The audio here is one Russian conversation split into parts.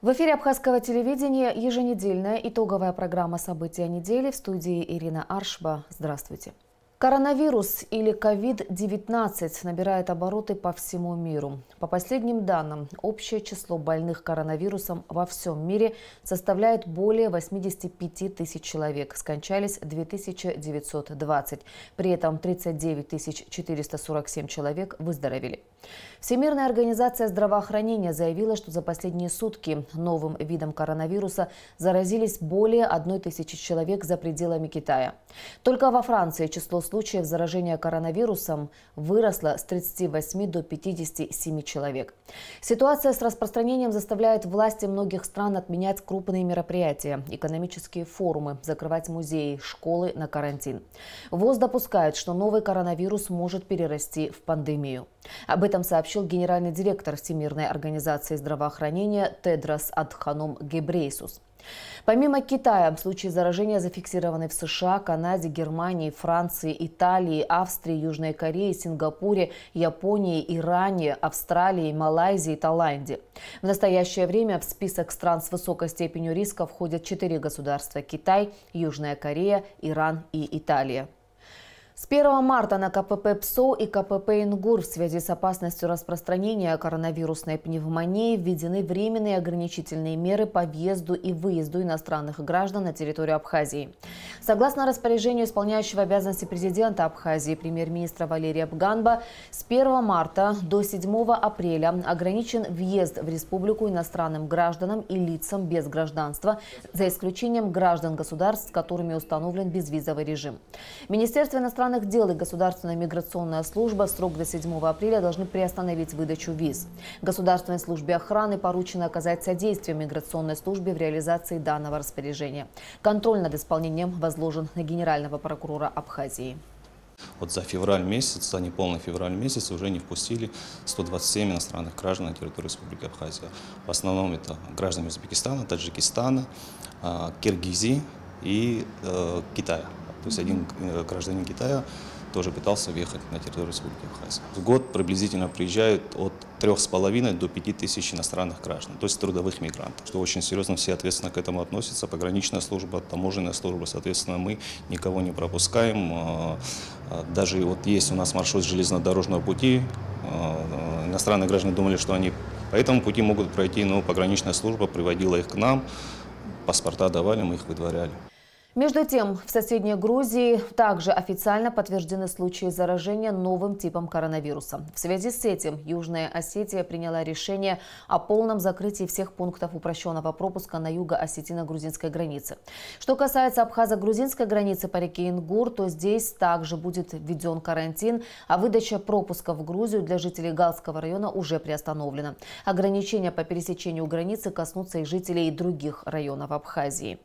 В эфире Абхазского телевидения еженедельная итоговая программа «События недели». В студии Ирина Аршба. Здравствуйте. Коронавирус или COVID-19 набирает обороты по всему миру. По последним данным, общее число больных коронавирусом во всем мире составляет более 85 тысяч человек. Скончались 2920. При этом 39 447 человек выздоровели. Всемирная организация здравоохранения заявила, что за последние сутки новым видом коронавируса заразились более 1000 человек за пределами Китая. Только во Франции число случаев заражения коронавирусом выросло с 38 до 57 человек. Ситуация с распространением заставляет власти многих стран отменять крупные мероприятия, экономические форумы, закрывать музеи, школы на карантин. ВОЗ допускает, что новый коронавирус может перерасти в пандемию. Об этом сообщил генеральный директор Всемирной организации здравоохранения Тедрос Адханом Гебрейсус. Помимо Китая, случаи заражения зафиксированы в США, Канаде, Германии, Франции, Италии, Австрии, Южной Корее, Сингапуре, Японии, Иране, Австралии, Малайзии и Таиланде. В настоящее время в список стран с высокой степенью риска входят 4 государства – Китай, Южная Корея, Иран и Италия. С 1 марта на КПП ПСО и КПП Ингур в связи с опасностью распространения коронавирусной пневмонии введены временные ограничительные меры по въезду и выезду иностранных граждан на территорию Абхазии. Согласно распоряжению исполняющего обязанности президента Абхазии премьер-министра Валерия Бганба, с 1 марта до 7 апреля ограничен въезд в республику иностранным гражданам и лицам без гражданства, за исключением граждан государств, с которыми установлен безвизовый режим. Министерство иностранных дел и Государственная миграционная служба в срок до 7 апреля должны приостановить выдачу виз. Государственной службе охраны поручено оказать содействие миграционной службе в реализации данного распоряжения. Контроль над исполнением возложен на генерального прокурора Абхазии. Вот за февраль месяц, за неполный февраль месяц уже не впустили 127 иностранных граждан на территорию Республики Абхазия. В основном это граждане Узбекистана, Таджикистана, Киргизии и Китая. То есть один гражданин Китая тоже пытался въехать на территорию Республики Абхазия. В год приблизительно приезжают от 3,5 до 5 тысяч иностранных граждан, то есть трудовых мигрантов. Что очень серьезно, все ответственно к этому относятся. Пограничная служба, таможенная служба, соответственно, мы никого не пропускаем. Даже вот есть у нас маршрут железнодорожного пути. Иностранные граждане думали, что они по этому пути могут пройти, но пограничная служба приводила их к нам, паспорта давали, мы их выдворяли. Между тем, в соседней Грузии также официально подтверждены случаи заражения новым типом коронавируса. В связи с этим Южная Осетия приняла решение о полном закрытии всех пунктов упрощенного пропуска на юго-осетино-грузинской границе. Что касается абхазо-грузинской границы по реке Ингур, то здесь также будет введен карантин, а выдача пропуска в Грузию для жителей Галского района уже приостановлена. Ограничения по пересечению границы коснутся и жителей других районов Абхазии.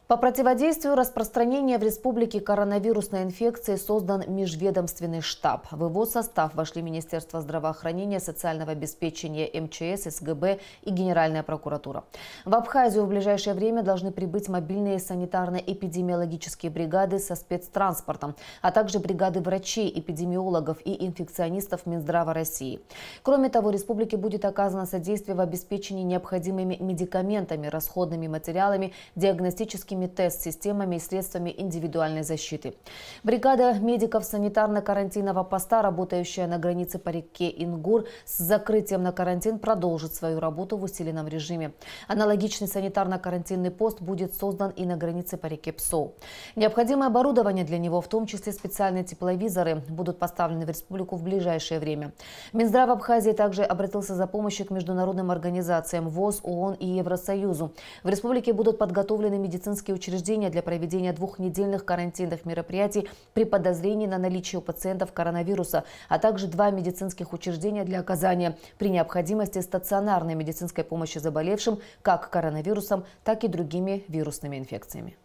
По противодействию распространения в республике коронавирусной инфекции создан межведомственный штаб. В его состав вошли Министерство здравоохранения, социального обеспечения, МЧС, СГБ и Генеральная прокуратура. В Абхазию в ближайшее время должны прибыть мобильные санитарно-эпидемиологические бригады со спецтранспортом, а также бригады врачей, эпидемиологов и инфекционистов Минздрава России. Кроме того, республике будет оказано содействие в обеспечении необходимыми медикаментами, расходными материалами, диагностическими тест-системами и средствами индивидуальной защиты. Бригада медиков санитарно-карантинного поста, работающая на границе по реке Ингур, с закрытием на карантин продолжит свою работу в усиленном режиме. Аналогичный санитарно-карантинный пост будет создан и на границе по реке Псоу. Необходимое оборудование для него, в том числе специальные тепловизоры, будут поставлены в республику в ближайшее время. Минздрав Абхазии также обратился за помощью к международным организациям ВОЗ, ООН и Евросоюзу. В республике будут подготовлены медицинские учреждения для проведения двухнедельных карантинных мероприятий при подозрении на наличие у пациентов коронавируса, а также 2 медицинских учреждения для оказания при необходимости стационарной медицинской помощи заболевшим как коронавирусом, так и другими вирусными инфекциями.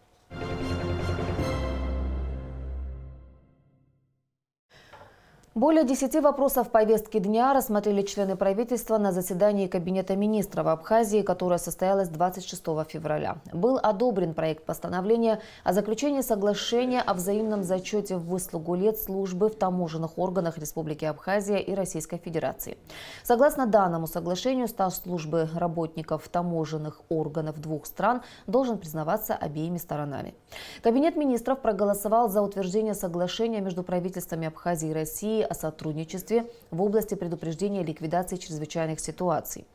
Более 10 вопросов повестки дня рассмотрели члены правительства на заседании Кабинета министров Абхазии, которое состоялось 26 февраля. Был одобрен проект постановления о заключении соглашения о взаимном зачете в выслугу лет службы в таможенных органах Республики Абхазия и Российской Федерации. Согласно данному соглашению, стаж службы работников таможенных органов двух стран должен признаваться обеими сторонами. Кабинет министров проголосовал за утверждение соглашения между правительствами Абхазии и России о сотрудничестве в области предупреждения и ликвидации чрезвычайных ситуаций.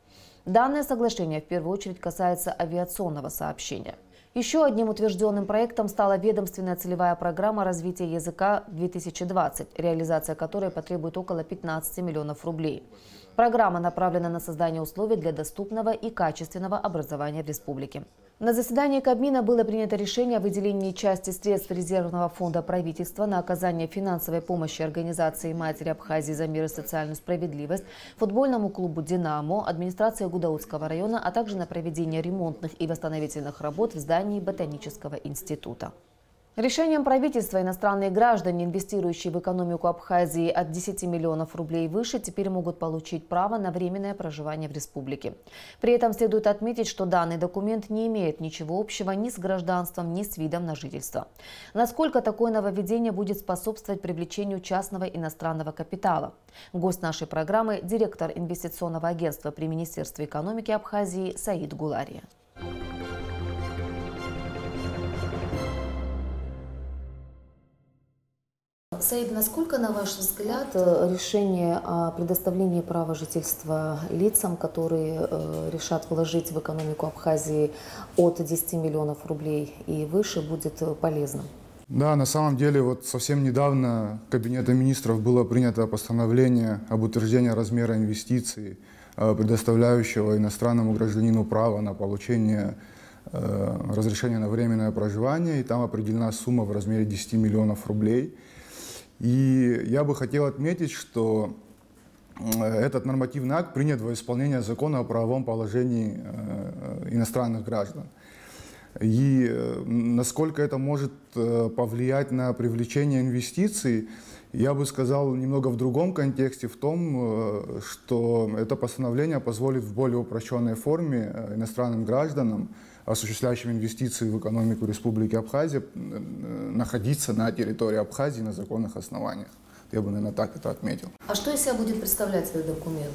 Данное соглашение в первую очередь касается авиационного сообщения. Еще одним утвержденным проектом стала ведомственная целевая программа развития языка 2020, реализация которой потребует около 15 миллионов рублей. Программа направлена на создание условий для доступного и качественного образования в республике. На заседании Кабмина было принято решение о выделении части средств резервного фонда правительства на оказание финансовой помощи организации «Матери Абхазии за мир и социальную справедливость», футбольному клубу «Динамо», администрации Гудаутского района, а также на проведение ремонтных и восстановительных работ в здании Ботанического института. Решением правительства иностранные граждане, инвестирующие в экономику Абхазии от 10 миллионов рублей выше, теперь могут получить право на временное проживание в республике. При этом следует отметить, что данный документ не имеет ничего общего ни с гражданством, ни с видом на жительство. Насколько такое нововведение будет способствовать привлечению частного иностранного капитала? Гость нашей программы – директор инвестиционного агентства при Министерстве экономики Абхазии Саид Гулария. Саид, насколько, на ваш взгляд, решение о предоставлении права жительства лицам, которые решат вложить в экономику Абхазии от 10 миллионов рублей и выше, будет полезным? Да, на самом деле, вот совсем недавно Кабинетом министров было принято постановление об утверждении размера инвестиций, предоставляющего иностранному гражданину право на получение разрешения на временное проживание, и там определена сумма в размере 10 миллионов рублей. И я бы хотел отметить, что этот нормативный акт принят во исполнение закона о правовом положении иностранных граждан. И насколько это может повлиять на привлечение инвестиций, я бы сказал немного в другом контексте, в том, что это постановление позволит в более упрощенной форме иностранным гражданам, осуществляющим инвестиции в экономику Республики Абхазия, находиться на территории Абхазии на законных основаниях. Я бы, наверное, так это отметил. А что из себя будет представлять этот документ?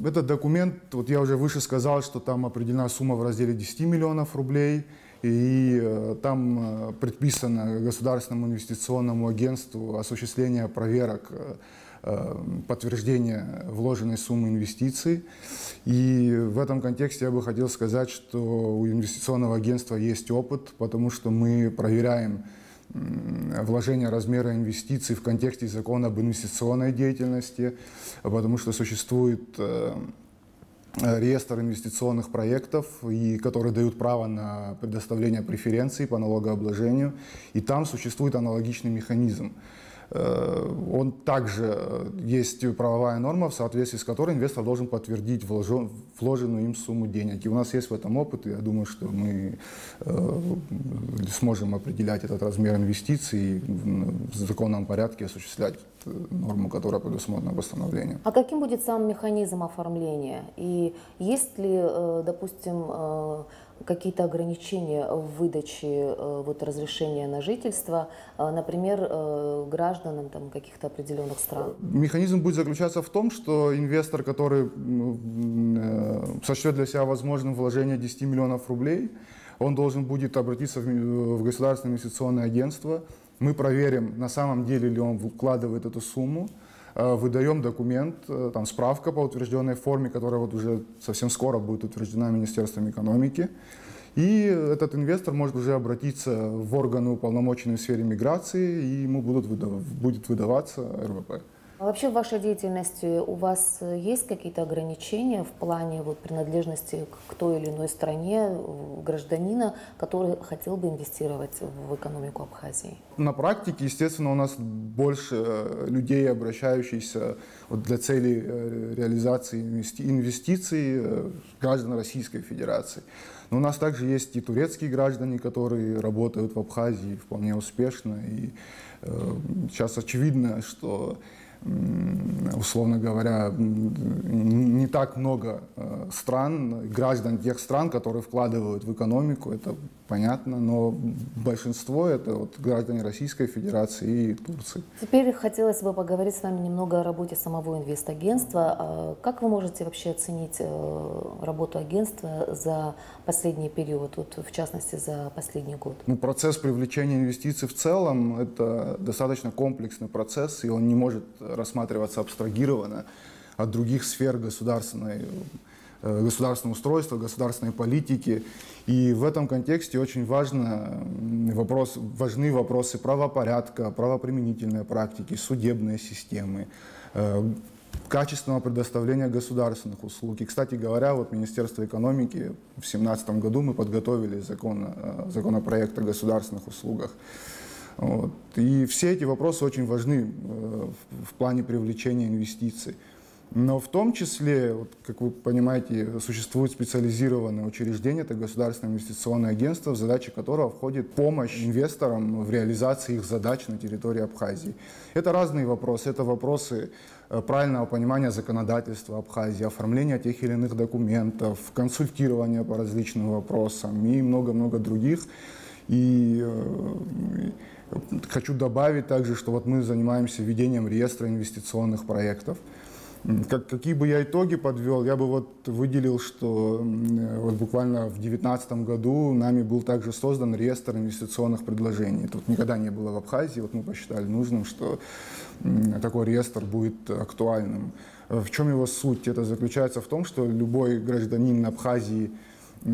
Этот документ, вот я уже выше сказал, что там определена сумма в разделе 10 миллионов рублей, и там предписано Государственному инвестиционному агентству осуществление проверок, подтверждения вложенной суммы инвестиций. И в этом контексте я бы хотел сказать, что у инвестиционного агентства есть опыт, потому что мы проверяем вложение размера инвестиций в контексте закона об инвестиционной деятельности, потому что существует реестр инвестиционных проектов, которые дают право на предоставление преференций по налогообложению, и там существует аналогичный механизм. Он также есть правовая норма, в соответствии с которой инвестор должен подтвердить вложенную им сумму денег. И у нас есть в этом опыт, и я думаю, что мы сможем определять этот размер инвестиций и в законном порядке осуществлять норму, которая предусмотрена постановлением. А каким будет сам механизм оформления? И есть ли, допустим, какие-то ограничения в выдаче разрешения на жительство, например, гражданам каких-то определенных стран? Механизм будет заключаться в том, что инвестор, который сочтет для себя возможным вложение 10 миллионов рублей, он должен будет обратиться в Государственное инвестиционное агентство. Мы проверим, на самом деле ли он вкладывает эту сумму, выдаем документ, там справка по утвержденной форме, которая вот уже совсем скоро будет утверждена Министерством экономики. И этот инвестор может уже обратиться в органы, уполномоченные в сфере миграции, и ему будет выдаваться РВП. А вообще в вашей деятельности у вас есть какие-то ограничения в плане принадлежности к той или иной стране гражданина, который хотел бы инвестировать в экономику Абхазии? На практике, естественно, у нас больше людей, обращающихся для целей реализации инвестиций, граждан Российской Федерации. Но у нас также есть и турецкие граждане, которые работают в Абхазии вполне успешно. И сейчас очевидно, что условно говоря, не так много стран, граждан тех стран, которые вкладывают в экономику, это понятно, но большинство это вот граждане Российской Федерации и Турции. Теперь хотелось бы поговорить с вами немного о работе самого инвестагентства. Как вы можете вообще оценить работу агентства за последний период, вот в частности за последний год? Ну, процесс привлечения инвестиций в целом это достаточно комплексный процесс, и он не может рассматриваться абстрагированно от других сфер государственного устройства, государственной политики. И в этом контексте очень важны вопросы правопорядка, правоприменительной практики, судебной системы, качественного предоставления государственных услуг. И, кстати говоря, вот Министерство экономики в 2017 году мы подготовили законопроект о государственных услугах. Вот. И все эти вопросы очень важны в плане привлечения инвестиций. Но в том числе, вот, как вы понимаете, существует специализированное учреждение, это Государственное инвестиционное агентство, в задачи которого входит помощь инвесторам в реализации их задач на территории Абхазии. Это разные вопросы. Это вопросы правильного понимания законодательства Абхазии, оформления тех или иных документов, консультирования по различным вопросам и много-много других. И хочу добавить также, что вот мы занимаемся ведением реестра инвестиционных проектов. Какие бы я итоги подвел, я бы вот выделил, что вот буквально в 2019 году нами был также создан реестр инвестиционных предложений. Тут никогда не было в Абхазии, вот мы посчитали нужным, что такой реестр будет актуальным. В чем его суть? Это заключается в том, что любой гражданин Абхазии,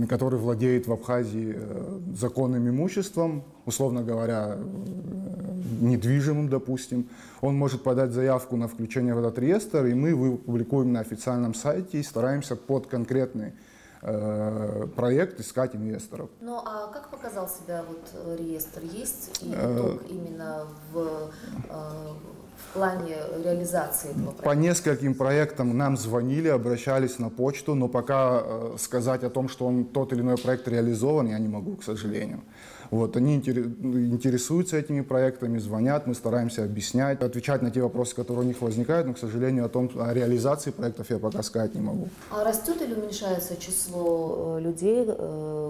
который владеет в Абхазии законным имуществом, условно говоря, недвижимым, допустим, он может подать заявку на включение в этот реестр, и мы его публикуем на официальном сайте и стараемся под конкретный проект искать инвесторов. Ну а как показал себя вот реестр? Есть итог именно в плане реализации этого проекта? По нескольким проектам нам звонили, обращались на почту, но пока сказать о том, что тот или иной проект реализован, я не могу, к сожалению. Вот, они интересуются этими проектами, звонят, мы стараемся объяснять, отвечать на те вопросы, которые у них возникают, но, к сожалению, о реализации проектов я пока сказать не могу. А растет или уменьшается число людей,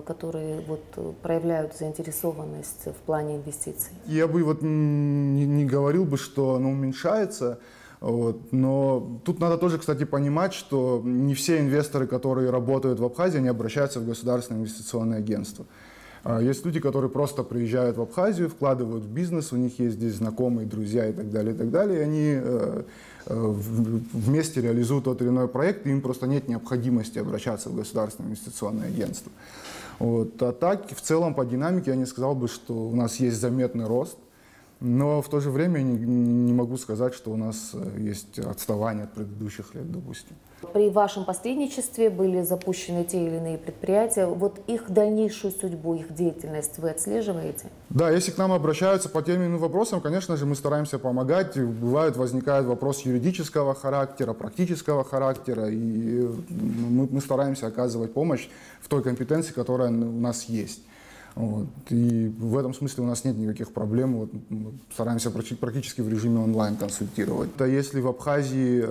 которые вот проявляют заинтересованность в плане инвестиций? Я бы вот не говорил бы, что оно уменьшается. Вот. Но тут надо тоже, кстати, понимать, что не все инвесторы, которые работают в Абхазии, они обращаются в Государственное инвестиционное агентство. Есть люди, которые просто приезжают в Абхазию, вкладывают в бизнес, у них есть здесь знакомые, друзья и так далее, и они вместе реализуют тот или иной проект, и им просто нет необходимости обращаться в Государственное инвестиционное агентство. Вот. А так, в целом, по динамике я не сказал бы, что у нас есть заметный рост, но в то же время не могу сказать, что у нас есть отставание от предыдущих лет, допустим. При вашем посредничестве были запущены те или иные предприятия. Вот их дальнейшую судьбу, их деятельность вы отслеживаете? Да, если к нам обращаются по тем или иным вопросам, конечно же, мы стараемся помогать. Возникает вопрос юридического характера, практического характера, и мы стараемся оказывать помощь в той компетенции, которая у нас есть. Вот. И в этом смысле у нас нет никаких проблем. Вот, мы стараемся практически в режиме онлайн консультировать. А если в Абхазии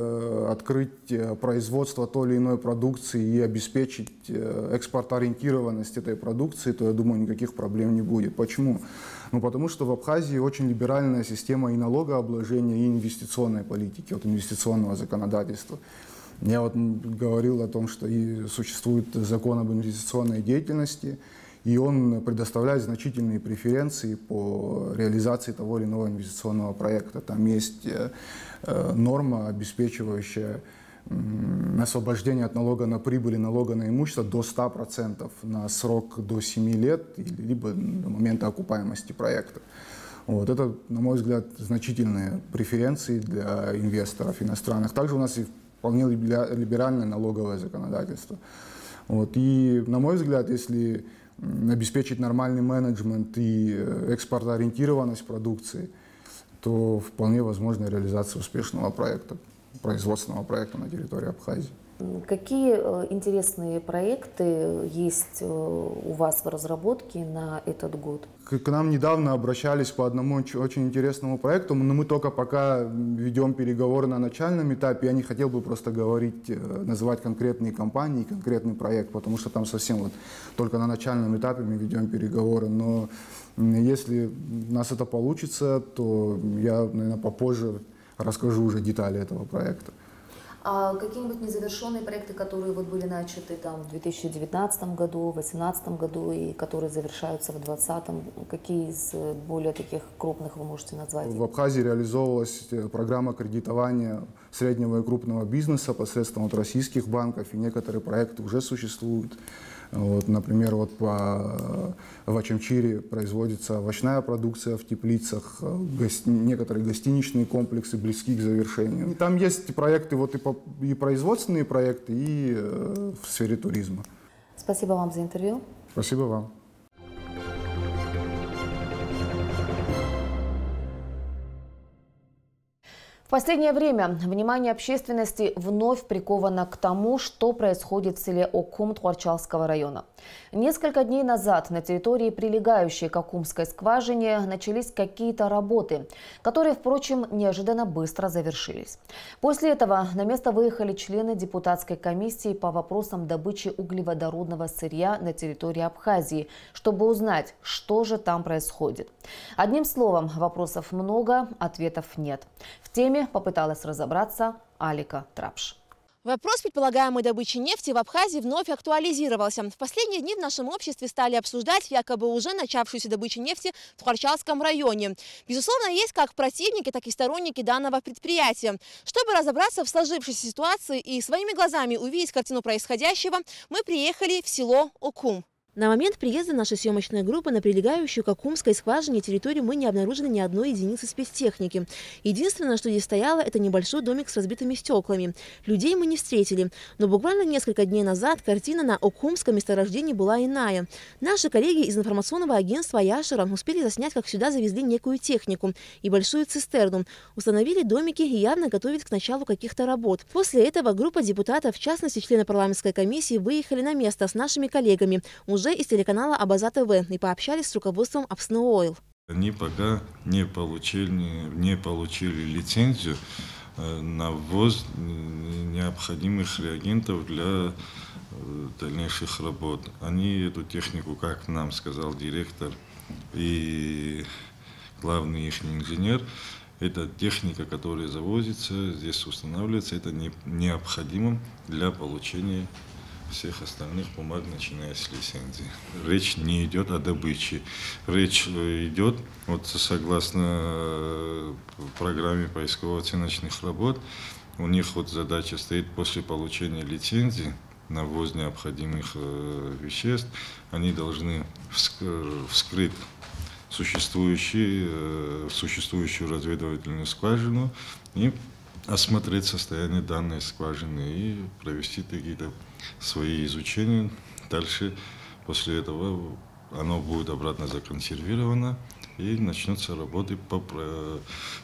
открыть производство той или иной продукции и обеспечить экспортоориентированность этой продукции, то, я думаю, никаких проблем не будет. Почему? Ну, потому что в Абхазии очень либеральная система и налогообложения, и инвестиционной политики, вот, инвестиционного законодательства. Я вот говорил о том, что и существует закон об инвестиционной деятельности, и он предоставляет значительные преференции по реализации того или иного инвестиционного проекта. Там есть норма, обеспечивающая освобождение от налога на прибыль и налога на имущество до 100% на срок до 7 лет, либо до момента окупаемости проекта. Вот. Это, на мой взгляд, значительные преференции для инвесторов иностранных. Также у нас и вполне либеральное налоговое законодательство. Вот. И, на мой взгляд, если обеспечить нормальный менеджмент и экспортоориентированность продукции, то вполне возможна реализация успешного проекта, производственного проекта на территории Абхазии. Какие интересные проекты есть у вас в разработке на этот год? К нам недавно обращались по одному очень интересному проекту, но мы только пока ведем переговоры на начальном этапе. Я не хотел бы просто говорить, называть конкретные компании, конкретный проект, потому что там совсем вот только на начальном этапе мы ведем переговоры. Но если у нас это получится, то я, наверное, попозже расскажу уже детали этого проекта. А какие-нибудь незавершенные проекты, которые вот были начаты там в 2019 году, в 2018 году и которые завершаются в 2020, какие из более таких крупных вы можете назвать? В Абхазии реализовывалась программа кредитования среднего и крупного бизнеса посредством российских банков, и некоторые проекты уже существуют. Вот, например, вот в Ачамчире производится овощная продукция в теплицах, некоторые гостиничные комплексы близки к завершению. И там есть проекты вот и производственные проекты, и в сфере туризма. Спасибо вам за интервью. Спасибо вам. В последнее время внимание общественности вновь приковано к тому, что происходит в селе Окум Тхуарчалского района. Несколько дней назад на территории, прилегающей к Окумской скважине, начались какие-то работы, которые, впрочем, неожиданно быстро завершились. После этого на место выехали члены депутатской комиссии по вопросам добычи углеводородного сырья на территории Абхазии, чтобы узнать, что же там происходит. Одним словом, вопросов много, ответов нет. В теме попыталась разобраться Алика Трапш. Вопрос предполагаемой добычи нефти в Абхазии вновь актуализировался. В последние дни в нашем обществе стали обсуждать якобы уже начавшуюся добычу нефти в Тхуарчалском районе. Безусловно, есть как противники, так и сторонники данного предприятия. Чтобы разобраться в сложившейся ситуации и своими глазами увидеть картину происходящего, мы приехали в село Окум. На момент приезда нашей съемочной группы на прилегающую к Окумской скважине территорию мы не обнаружили ни одной единицы спецтехники. Единственное, что здесь стояло, это небольшой домик с разбитыми стеклами. Людей мы не встретили. Но буквально несколько дней назад картина на Окумском месторождении была иная. Наши коллеги из информационного агентства Яшера успели заснять, как сюда завезли некую технику и большую цистерну. Установили домики и явно готовят к началу каких-то работ. После этого группа депутатов, в частности члены парламентской комиссии, выехали на место с нашими коллегами уже из телеканала Абаза ТВ и пообщались с руководством Апсны Ойл. Они пока не получили лицензию на ввоз необходимых реагентов для дальнейших работ. Они эту технику, как нам сказал директор и главный их инженер, эта техника, которая завозится, здесь устанавливается, это необходимо для получения всех остальных бумаг, начиная с лицензии. Речь не идет о добыче. Речь идет, вот согласно программе поисково-оценочных работ, у них вот задача стоит после получения лицензии на ввоз необходимых веществ, они должны вскрыть существующую разведывательную скважину и осмотреть состояние данной скважины и провести какие-то свои изучения. Дальше, после этого, оно будет обратно законсервировано и начнутся работы по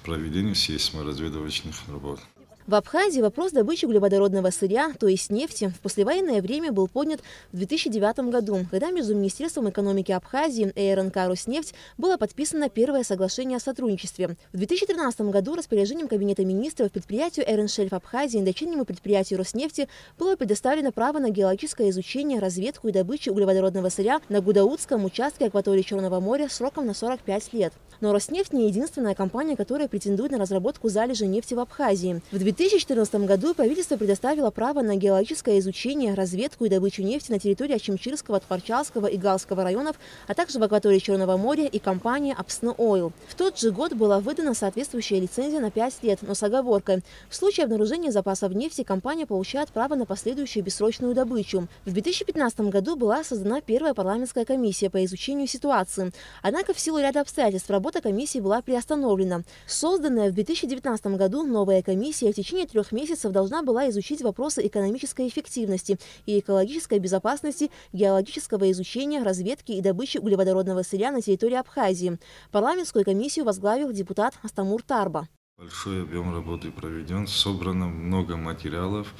проведению сейсморазведывательных работ. В Абхазии вопрос добычи углеводородного сырья, то есть нефти, в послевоенное время был поднят в 2009 году, когда между Министерством экономики Абхазии и РНК «Роснефть» было подписано первое соглашение о сотрудничестве. В 2013 году распоряжением Кабинета министров предприятию РНШельф Абхазии и дочернему предприятию «Роснефти» было предоставлено право на геологическое изучение, разведку и добычу углеводородного сырья на Гудаутском участке акватории Черного моря сроком на 45 лет. Но «Роснефть» не единственная компания, которая претендует на разработку залежей нефти в Абхазии. В 2014 году правительство предоставило право на геологическое изучение, разведку и добычу нефти на территории Ачамчирского, Тхуарчалского и Галского районов, а также в акватории Черного моря и компания Апсны Ойл. В тот же год была выдана соответствующая лицензия на 5 лет, но с оговоркой. В случае обнаружения запасов нефти компания получает право на последующую бессрочную добычу. В 2015 году была создана первая парламентская комиссия по изучению ситуации. Однако в силу ряда обстоятельств работа комиссии была приостановлена. Созданная в 2019 году новая комиссия в течение 3 месяцев должна была изучить вопросы экономической эффективности и экологической безопасности геологического изучения, разведки и добычи углеводородного сырья на территории Абхазии. Парламентскую комиссию возглавил депутат Астамур Тарба. Большой объем работы проведен, собрано много материалов.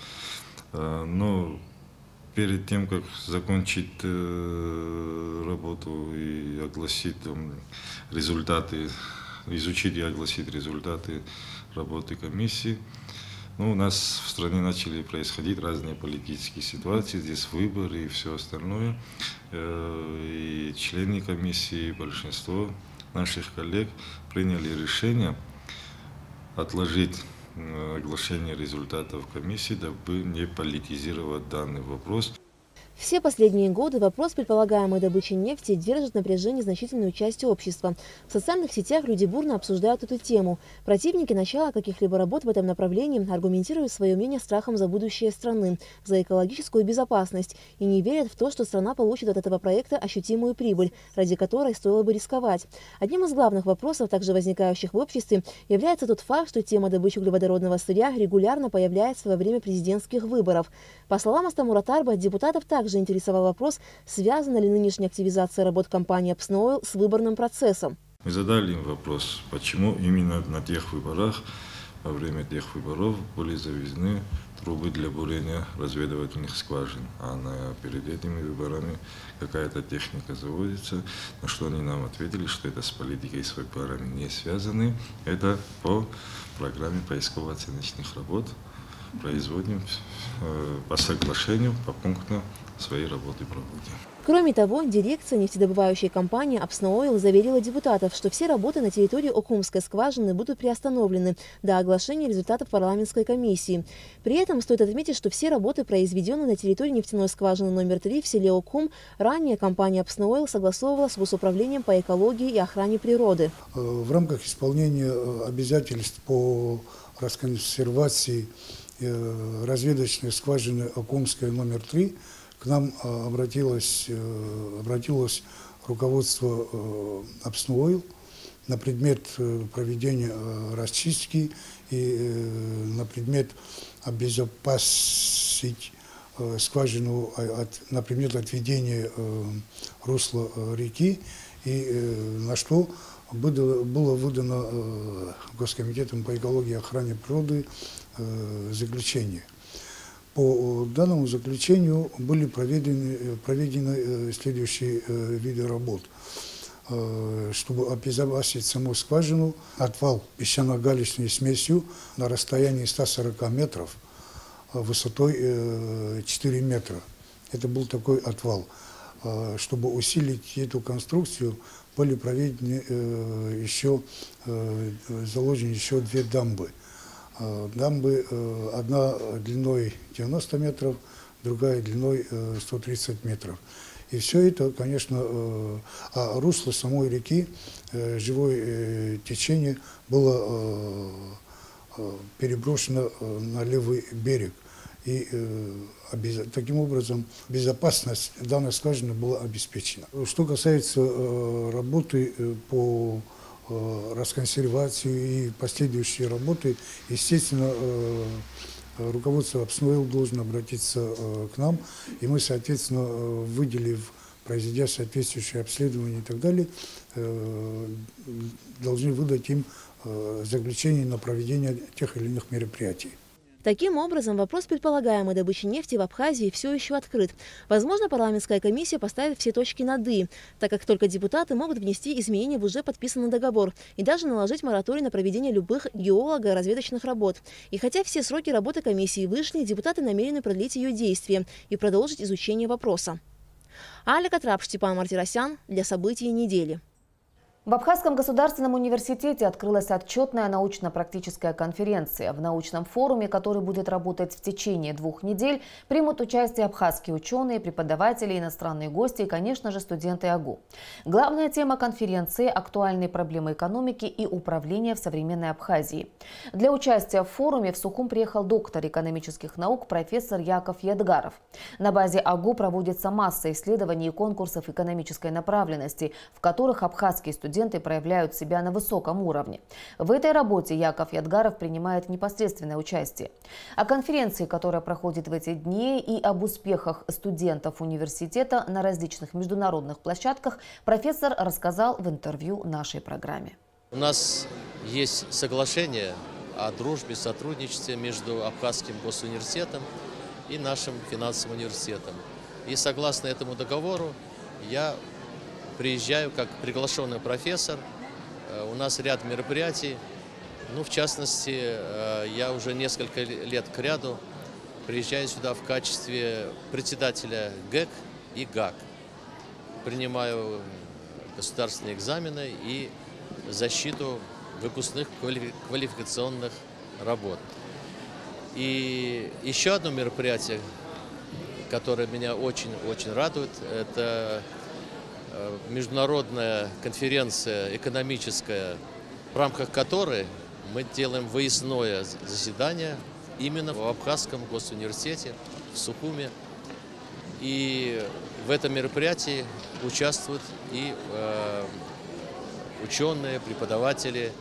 Но перед тем, как закончить работу и огласить результаты, изучить и огласить результаты работы комиссии, у нас в стране начали происходить разные политические ситуации, здесь выборы и все остальное. И члены комиссии, большинство наших коллег приняли решение отложить оглашение результатов комиссии, дабы не политизировать данный вопрос. Все последние годы вопрос предполагаемой добычи нефти держит в напряжении значительную часть общества. В социальных сетях люди бурно обсуждают эту тему. Противники начала каких-либо работ в этом направлении аргументируют свое мнение страхом за будущее страны, за экологическую безопасность и не верят в то, что страна получит от этого проекта ощутимую прибыль, ради которой стоило бы рисковать. Одним из главных вопросов, также возникающих в обществе, является тот факт, что тема добычи углеводородного сырья регулярно появляется во время президентских выборов. По словам Астамура Тарба, депутатов также интересовал вопрос, связана ли нынешняя активизация работ компании «Апсноил» с выборным процессом. Мы задали им вопрос, почему именно на тех выборах, во время тех выборов были завезены трубы для бурения разведывательных скважин, а перед этими выборами какая-то техника заводится, на что они нам ответили, что это с политикой и с выборами не связаны, это по программе поисково-оценочных работ. Производим по соглашению, по пунктам свои работы проводим. Кроме того, дирекция нефтедобывающей компании «Апсноил» заверила депутатов, что все работы на территории Окумской скважины будут приостановлены до оглашения результатов парламентской комиссии. При этом стоит отметить, что все работы, произведенные на территории нефтяной скважины номер 3 в селе Окум, ранее компания «Апсноил» согласовывала с Госуправлением по экологии и охране природы. В рамках исполнения обязательств по расконсервации разведочной скважины Окумская номер 3 к нам обратилось руководство «Апсноил» на предмет проведения расчистки и на предмет обезопасить скважину, на предмет отведения русла реки, и на что было выдано Госкомитетом по экологии и охране природы заключение. По данному заключению были проведены следующие виды работ. Чтобы обезопасить саму скважину, отвал песчано-галечной смесью на расстоянии 140 метров высотой 4 метра. Это был такой отвал. Чтобы усилить эту конструкцию, были проведены заложены еще 2 дамбы. Дамбы, одна длиной 90 метров, другая длиной 130 метров. И все это, конечно, русло самой реки, живое течение было переброшено на левый берег. И таким образом безопасность данной скважины была обеспечена. Что касается работы по расконсервации и последующие работы, естественно, руководство «Апсноил» должно обратиться к нам, и мы, соответственно, выделив, произведя соответствующее обследование и так далее, должны выдать им заключение на проведение тех или иных мероприятий. Таким образом, вопрос предполагаемой добычи нефти в Абхазии все еще открыт. Возможно, парламентская комиссия поставит все точки над «и», так как только депутаты могут внести изменения в уже подписанный договор и даже наложить мораторий на проведение любых геолого-разведочных работ. И хотя все сроки работы комиссии вышли, депутаты намерены продлить ее действие и продолжить изучение вопроса. Аля Катрап, Степан Мартиросян для событий недели. В Абхазском государственном университете открылась отчетная научно-практическая конференция. В научном форуме, который будет работать в течение 2 недель, примут участие абхазские ученые, преподаватели, иностранные гости и, конечно же, студенты АГУ. Главная тема конференции – актуальные проблемы экономики и управления в современной Абхазии. Для участия в форуме в Сухум приехал доктор экономических наук профессор Яков Ядгаров. На базе АГУ проводится масса исследований и конкурсов экономической направленности, в которых абхазские студенты проявляют себя на высоком уровне. В этой работе Яков Ядгаров принимает непосредственное участие. О конференции, которая проходит в эти дни, и об успехах студентов университета на различных международных площадках профессор рассказал в интервью нашей программе. У нас есть соглашение о дружбе, сотрудничестве между Абхазским госуниверситетом и нашим финансовым университетом. И согласно этому договору я приезжаю как приглашенный профессор. У нас ряд мероприятий. Ну, в частности, я уже несколько лет кряду приезжаю сюда в качестве председателя ГЭК и ГАК. Принимаю государственные экзамены и защиту выпускных квалификационных работ. И еще одно мероприятие, которое меня очень-очень радует, это международная конференция экономическая, в рамках которой мы делаем выездное заседание именно в Абхазском госуниверситете, в Сухуме. И в этом мероприятии участвуют и ученые, преподаватели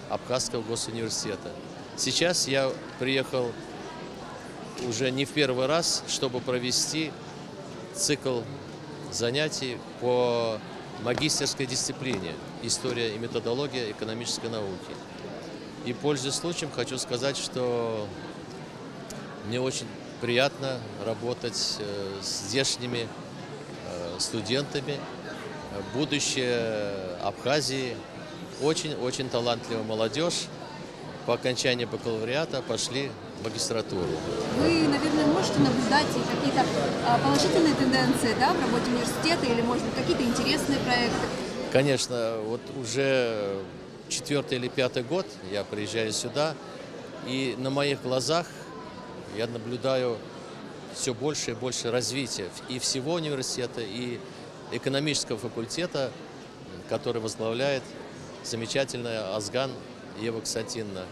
Абхазского госуниверситета. Сейчас я приехал уже не в первый раз, чтобы провести цикл занятий по магистерской дисциплине «История и методология экономической науки». И, пользуясь случаем, хочу сказать, что мне очень приятно работать с здешними студентами. Будущее Абхазии очень-очень талантливая молодежь. По окончании бакалавриата пошли в магистратуру. Вы, наверное, можете наблюдать какие-то положительные тенденции, да, в работе университета или, может быть, какие-то интересные проекты? Конечно, вот уже 4-й или 5-й год я приезжаю сюда, и на моих глазах я наблюдаю все больше и больше развития и всего университета, и экономического факультета, который возглавляет замечательная Азган Ева Константиновна.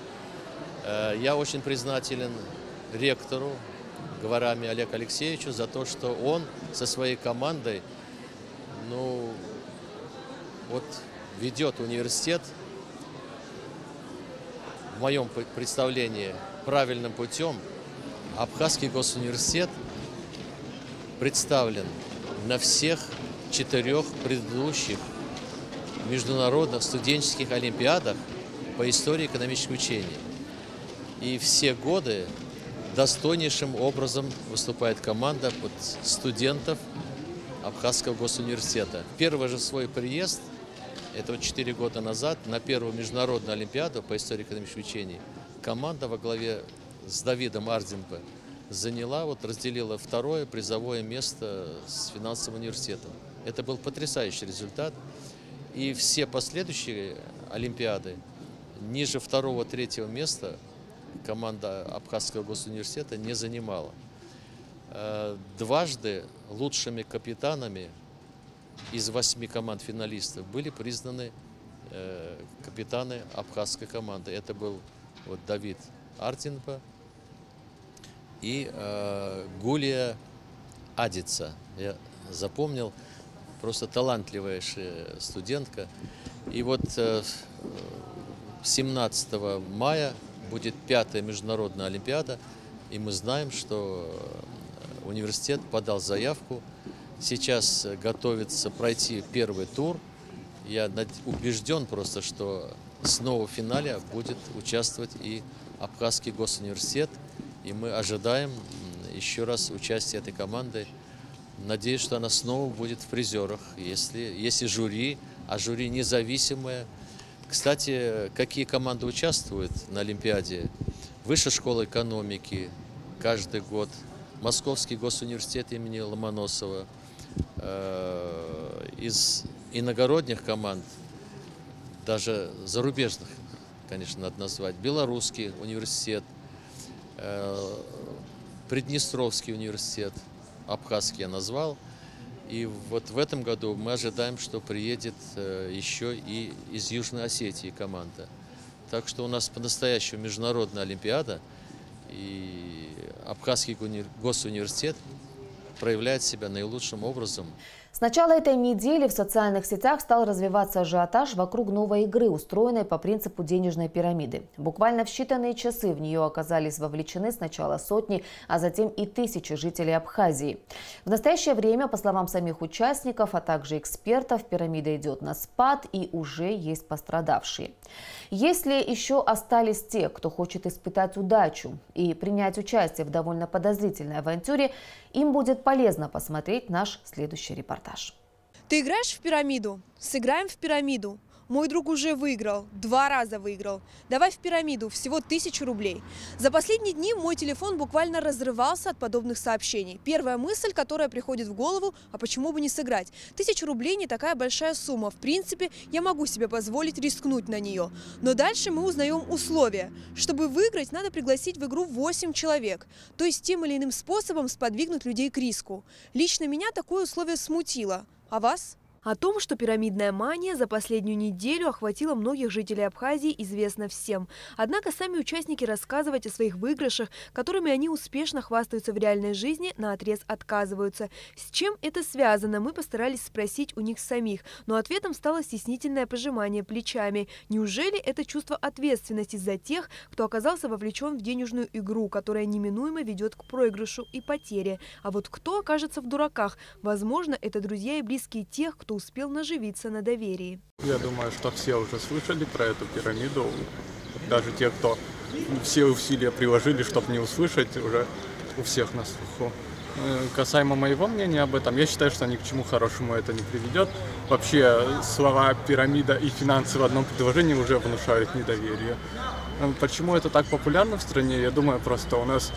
Я очень признателен ректору Говорами Олегу Алексеевичу за то, что он со своей командой, ну, вот ведет университет, в моем представлении, правильным путем. Абхазский госуниверситет представлен на всех 4 предыдущих международных студенческих олимпиадах по истории экономических учений. И все годы достойнейшим образом выступает команда под студентов Абхазского госуниверситета. Первый же свой приезд, это вот 4 года назад, на первую международную олимпиаду по истории экономических учений, команда во главе с Давидом Арденко заняла, вот разделила 2-е призовое место с финансовым университетом. Это был потрясающий результат. И все последующие олимпиады ниже 2-го, 3-го места команда Абхазского госуниверситета не занимала. Дважды лучшими капитанами из 8 команд финалистов были признаны капитаны абхазской команды. Это был вот Давид Арденко и Гулия Адица. Я запомнил, просто талантливая студентка. И вот 17 мая будет 5-я международная олимпиада, и мы знаем, что университет подал заявку. Сейчас готовится пройти первый тур. Я убежден просто, что снова в финале будет участвовать и Абхазский госуниверситет, и мы ожидаем еще раз участия этой команды. Надеюсь, что она снова будет в призерах, если жюри, а жюри независимое. Кстати, какие команды участвуют на Олимпиаде? Высшая школа экономики каждый год, Московский госуниверситет имени Ломоносова. Из иногородних команд, даже зарубежных, конечно, надо назвать, Белорусский университет, Приднестровский университет, Абхазский я назвал. И вот в этом году мы ожидаем, что приедет еще и из Южной Осетии команда. Так что у нас по-настоящему международная олимпиада, и Абхазский госуниверситет проявляет себя наилучшим образом. С начала этой недели в социальных сетях стал развиваться ажиотаж вокруг новой игры, устроенной по принципу денежной пирамиды. Буквально в считанные часы в нее оказались вовлечены сначала сотни, а затем и тысячи жителей Абхазии. В настоящее время, по словам самих участников, а также экспертов, пирамида идет на спад и уже есть пострадавшие. Если еще остались те, кто хочет испытать удачу и принять участие в довольно подозрительной авантюре, им будет полезно посмотреть наш следующий репортаж. Ты играешь в пирамиду? Сыграем в пирамиду. Мой друг уже выиграл, 2 раза выиграл. Давай в пирамиду, всего 1000 рублей. За последние дни мой телефон буквально разрывался от подобных сообщений. Первая мысль, которая приходит в голову, а почему бы не сыграть? 1000 рублей не такая большая сумма. В принципе, я могу себе позволить рискнуть на нее. Но дальше мы узнаем условия. Чтобы выиграть, надо пригласить в игру 8 человек. То есть тем или иным способом сподвигнуть людей к риску. Лично меня такое условие смутило. А вас? О том, что пирамидная мания за последнюю неделю охватила многих жителей Абхазии, известно всем. Однако сами участники рассказывать о своих выигрышах, которыми они успешно хвастаются в реальной жизни, наотрез отказываются. С чем это связано, мы постарались спросить у них самих, но ответом стало стеснительное пожимание плечами. Неужели это чувство ответственности за тех, кто оказался вовлечен в денежную игру, которая неминуемо ведет к проигрышу и потере? А вот кто окажется в дураках? Возможно, это друзья и близкие тех, кто успел наживиться на доверии. Я думаю, что все уже слышали про эту пирамиду. Даже те, кто все усилия приложили, чтобы не услышать, уже у всех на слуху. Касаемо моего мнения об этом, я считаю, что ни к чему хорошему это не приведет. Вообще слова «пирамида» и «финансы» в одном предложении уже внушают недоверие. Почему это так популярно в стране? Я думаю, просто у нас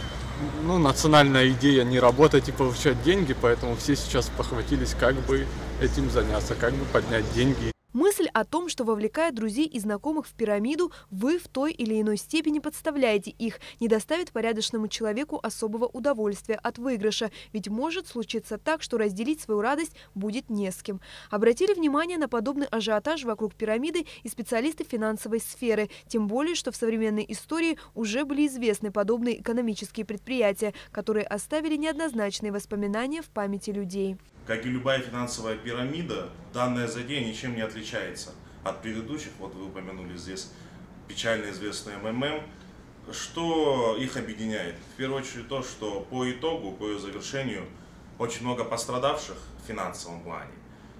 национальная идея не работать и получать деньги, поэтому все сейчас похватились, как бы этим заняться, как бы поднять деньги. Мысль о том, что вовлекая друзей и знакомых в пирамиду, вы в той или иной степени подставляете их, не доставит порядочному человеку особого удовольствия от выигрыша, ведь может случиться так, что разделить свою радость будет не с кем. Обратили внимание на подобный ажиотаж вокруг пирамиды и специалисты финансовой сферы, тем более, что в современной истории уже были известны подобные экономические предприятия, которые оставили неоднозначные воспоминания в памяти людей. Как и любая финансовая пирамида, данная затея ничем не отличается от предыдущих. Вот вы упомянули здесь печально известный МММ. Что их объединяет? В первую очередь то, что по итогу, по ее завершению, очень много пострадавших в финансовом плане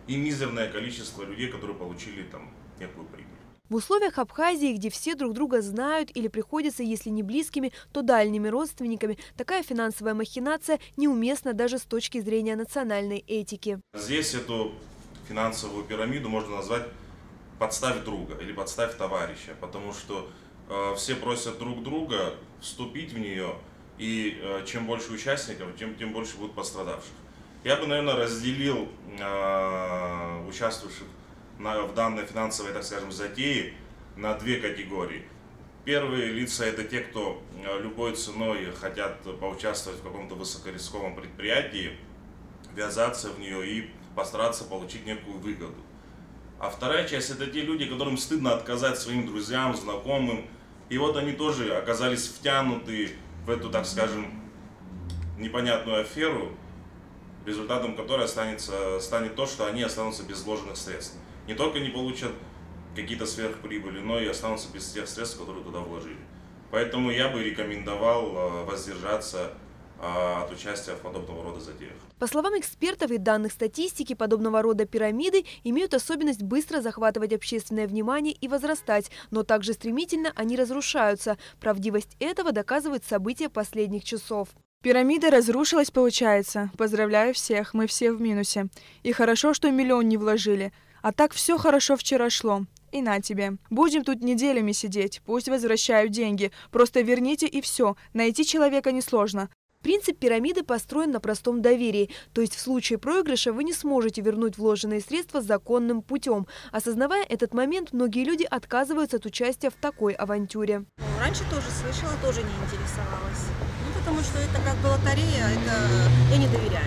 и мизерное количество людей, которые получили там некую прибыль. В условиях Абхазии, где все друг друга знают или приходятся, если не близкими, то дальними родственниками, такая финансовая махинация неуместна даже с точки зрения национальной этики. Здесь эту финансовую пирамиду можно назвать «подставь друга» или «подставь товарища», потому что все просят друг друга вступить в нее, и чем больше участников, тем больше будет пострадавших. Я бы, наверное, разделил участвующих в данной финансовой, так скажем, затее на 2 категории. Первые лица – это те, кто любой ценой хотят поучаствовать в каком-то высокорисковом предприятии, ввязаться в нее и постараться получить некую выгоду. А вторая часть – это те люди, которым стыдно отказать своим друзьям, знакомым. И вот они тоже оказались втянуты в эту, так скажем, непонятную аферу, результатом которой станет то, что они останутся без вложенных средств. Не только не получат какие-то сверхприбыли, но и останутся без тех средств, которые туда вложили. Поэтому я бы рекомендовал воздержаться от участия в подобного рода затеях. По словам экспертов и данных статистики, подобного рода пирамиды имеют особенность быстро захватывать общественное внимание и возрастать, но также стремительно они разрушаются. Правдивость этого доказывают события последних часов. Пирамида разрушилась, получается. Поздравляю всех, мы все в минусе. И хорошо, что 1 миллион не вложили. А так все хорошо вчера шло. И на тебе. Будем тут неделями сидеть, пусть возвращают деньги. Просто верните и все. Найти человека несложно. Принцип пирамиды построен на простом доверии. То есть в случае проигрыша вы не сможете вернуть вложенные средства законным путем. Осознавая этот момент, многие люди отказываются от участия в такой авантюре. Раньше тоже слышала, тоже не интересовалась. Потому что это как бы лотерея, это я не доверяю.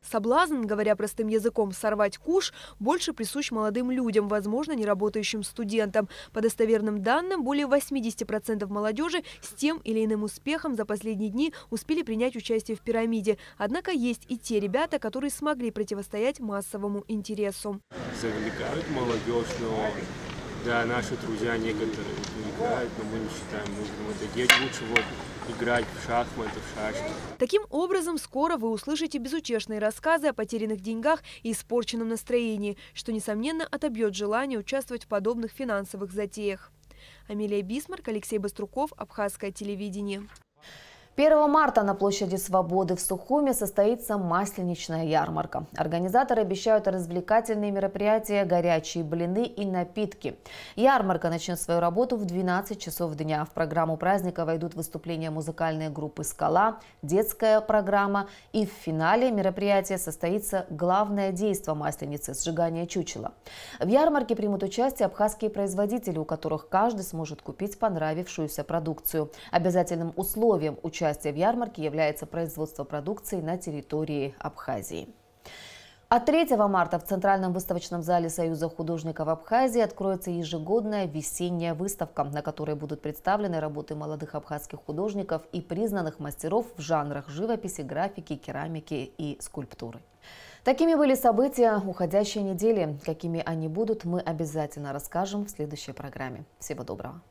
Соблазн, говоря простым языком, сорвать куш больше присущ молодым людям, возможно, не работающим студентам. По достоверным данным, более 80% молодежи с тем или иным успехом за последние дни успели принять участие в пирамиде. Однако есть и те ребята, которые смогли противостоять массовому интересу. Завлекают молодежь, но да, наши друзья некоторые играют, но мы не считаем нужным это делать. Лучше играть в шахматы, в шашки. Таким образом, скоро вы услышите безутешные рассказы о потерянных деньгах и испорченном настроении, что, несомненно, отобьет желание участвовать в подобных финансовых затеях. Амелия Бисмарк, Алексей Баструков, Абхазское телевидение. 1 марта на площади Свободы в Сухуме состоится масленичная ярмарка. Организаторы обещают развлекательные мероприятия, горячие блины и напитки. Ярмарка начнет свою работу в 12 часов дня. В программу праздника войдут выступления музыкальной группы «Скала», детская программа. И в финале мероприятия состоится главное действо масленицы – сжигание чучела. В ярмарке примут участие абхазские производители, у которых каждый сможет купить понравившуюся продукцию. Обязательным условием участия в ярмарке является производство продукции на территории Абхазии. А 3 марта в Центральном выставочном зале Союза художников Абхазии откроется ежегодная весенняя выставка, на которой будут представлены работы молодых абхазских художников и признанных мастеров в жанрах живописи, графики, керамики и скульптуры. Такими были события уходящей недели. Какими они будут, мы обязательно расскажем в следующей программе. Всего доброго.